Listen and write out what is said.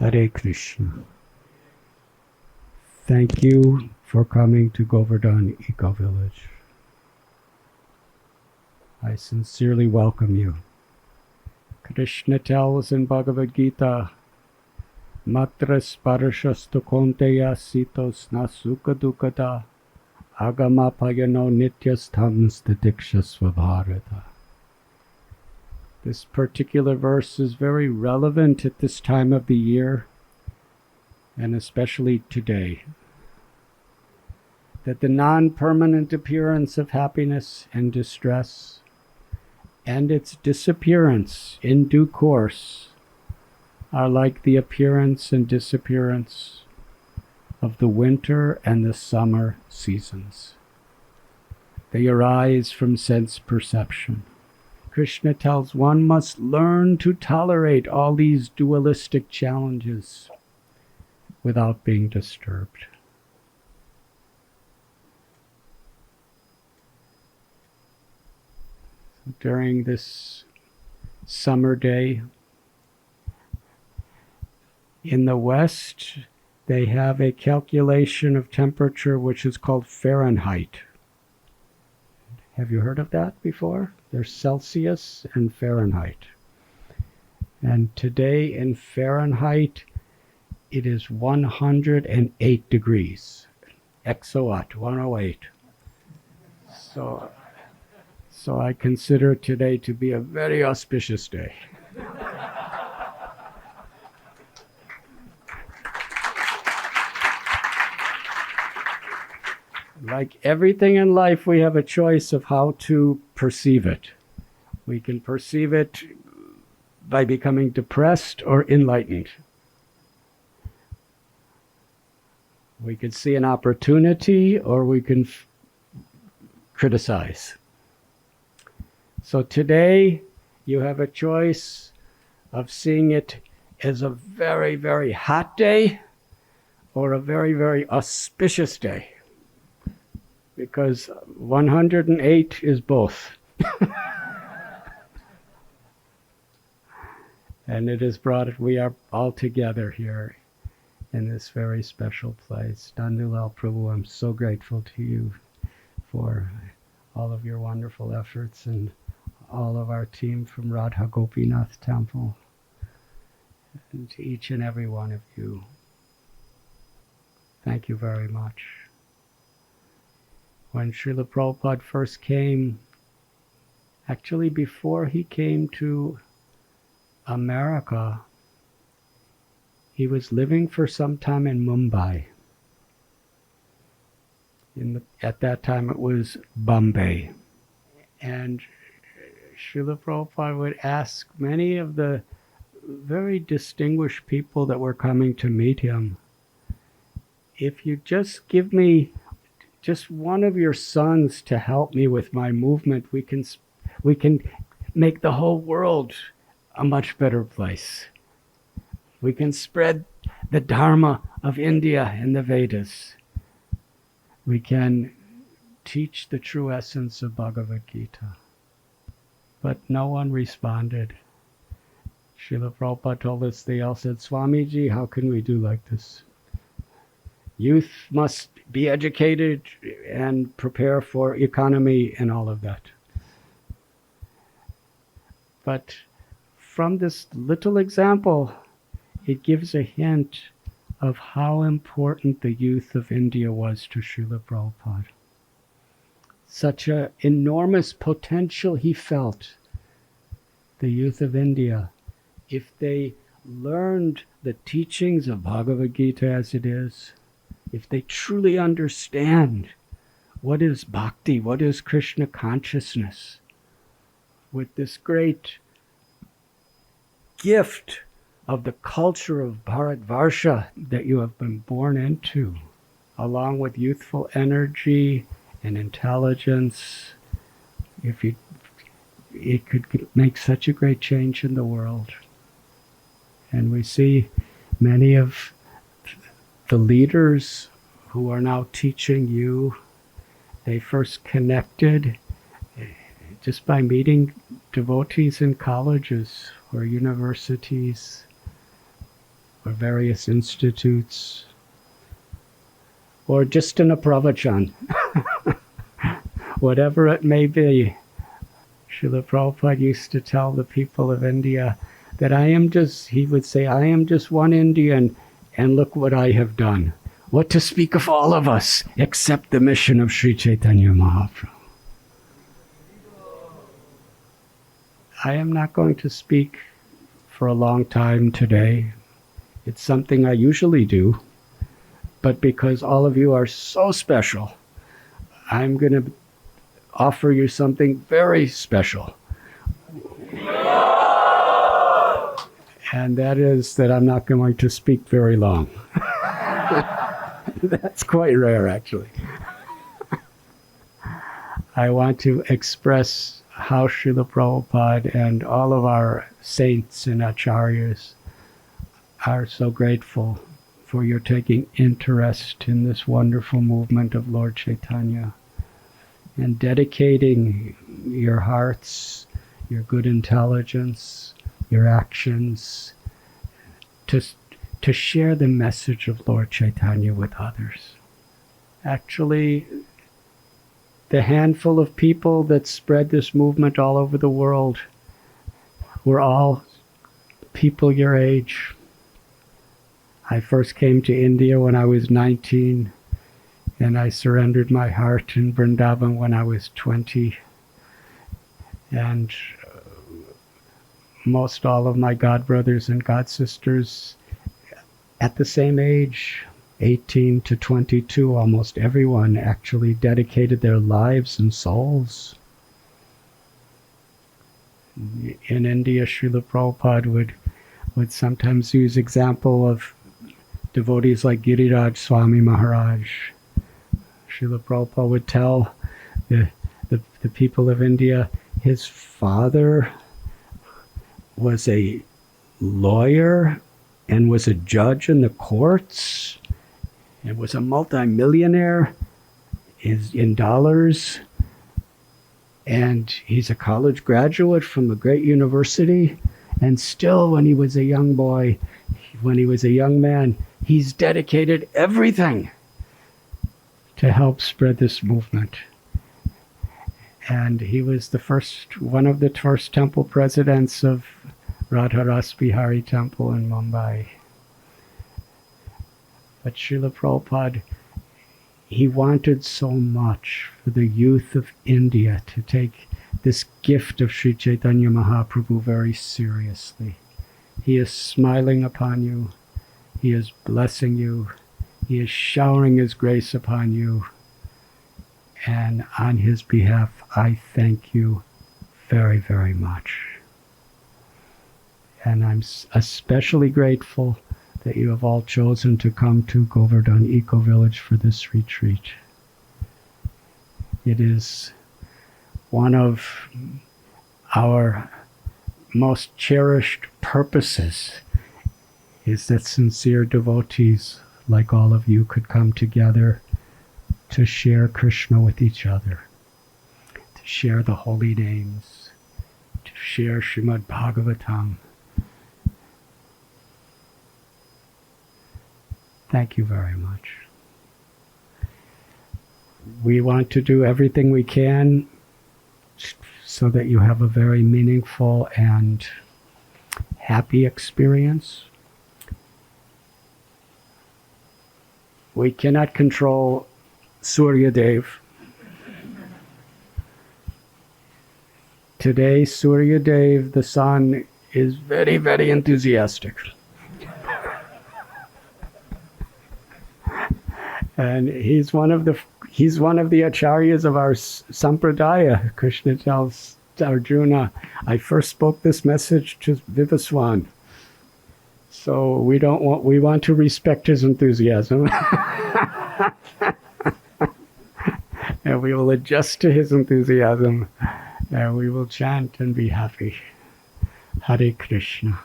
Hare Krishna. Thank you for coming to Govardhan Eco Village. I sincerely welcome you. Krishna tells in Bhagavad Gita, Matra sparashastu konteya sitos nasuka dukata agamapayano nityastham stadikshasva bharata. This particular verse is very relevant at this time of the year, and especially today. That the non-permanent appearance of happiness and distress and its disappearance in due course are like the appearance and disappearance of the winter and the summer seasons. They arise from sense perception. Krishna tells one must learn to tolerate all these dualistic challenges without being disturbed. During this summer day, in the West, they have a calculation of temperature which is called Fahrenheit. Have you heard of that before? There's Celsius and Fahrenheit. And today in Fahrenheit, it is 108 degrees. Exoat, 108. So I consider today to be a very auspicious day. Like everything in life, we have a choice of how to perceive it. We can perceive it by becoming depressed or enlightened. We can see an opportunity or we can criticize. So today, you have a choice of seeing it as a very, very hot day or a very, very auspicious day. Because 108 is both. And it is brought, we are all together here in this very special place. Dandulal Prabhu, I'm so grateful to you for all of your wonderful efforts and all of our team from Radha Gopinath Temple, and to each and every one of you. Thank you very much. When Srila Prabhupada first came, actually before he came to America, he was living for some time in Mumbai. At that time it was Bombay. And Srila Prabhupada would ask many of the very distinguished people that were coming to meet him, if you just give me just one of your sons to help me with my movement, we can make the whole world a much better place. We can spread the Dharma of India and the Vedas. We can teach the true essence of Bhagavad Gita. But no one responded. Srila Prabhupada told us, they all said, Swamiji, how can we do like this? Youth must be educated and prepare for economy and all of that. But from this little example, it gives a hint of how important the youth of India was to Srila Prabhupada. Such an enormous potential he felt, the youth of India, if they learned the teachings of Bhagavad Gita as it is, if they truly understand what is bhakti, what is Krishna consciousness, with this great gift of the culture of Bharatvarsha that you have been born into, along with youthful energy and intelligence, it could make such a great change in the world. And we see many of the leaders who are now teaching you, they first connected just by meeting devotees in colleges or universities, or various institutes, or just in a pravachan, whatever it may be. Srila Prabhupada used to tell the people of India that he would say, I am just one Indian, and look what I have done. What to speak of all of us, except the mission of Sri Chaitanya Mahaprabhu. I am not going to speak for a long time today. It's something I usually do, but because all of you are so special, I'm going to offer you something very special. And that is that I'm not going to speak very long. That's quite rare, actually. I want to express how Srila Prabhupada and all of our saints and acharyas are so grateful for your taking interest in this wonderful movement of Lord Chaitanya and dedicating your hearts, your good intelligence, your actions to share the message of Lord Chaitanya with others. Actually, the handful of people that spread this movement all over the world were all people your age. I first came to India when I was 19, and I surrendered my heart in Vrindavan when I was 20. And most all of my godbrothers and godsisters at the same age, 18 to 22, almost everyone actually dedicated their lives and souls. In India, Srila Prabhupada would sometimes use example of devotees like Giriraj Swami Maharaj. Srila Prabhupada would tell the people of India, his father was a lawyer and was a judge in the courts and was a multimillionaire in dollars, and he's a college graduate from a great university, and still when he was a young boy, when he was a young man, he's dedicated everything to help spread this movement. And he was one of the first temple presidents of Radha Ras Bihari Temple in Mumbai. But Srila Prabhupada, he wanted so much for the youth of India to take this gift of Sri Chaitanya Mahaprabhu very seriously. He is smiling upon you. He is blessing you. He is showering his grace upon you. And on his behalf, I thank you very, very much. And I'm especially grateful that you have all chosen to come to Govardhan Eco Village for this retreat. It is one of our most cherished purposes, is that sincere devotees like all of you could come together to share Krishna with each other, to share the holy names, to share Srimad Bhagavatam. Thank you very much. We want to do everything we can so that you have a very meaningful and happy experience. We cannot control Surya Dev. Today, Surya Dev, the sun, is very, very enthusiastic. And he's one of the acharyas of our sampradaya. Krishna tells Arjuna, I first spoke this message to Vivaswan. So we want to respect his enthusiasm. And we will adjust to his enthusiasm. And we will chant and be happy. Hare Krishna.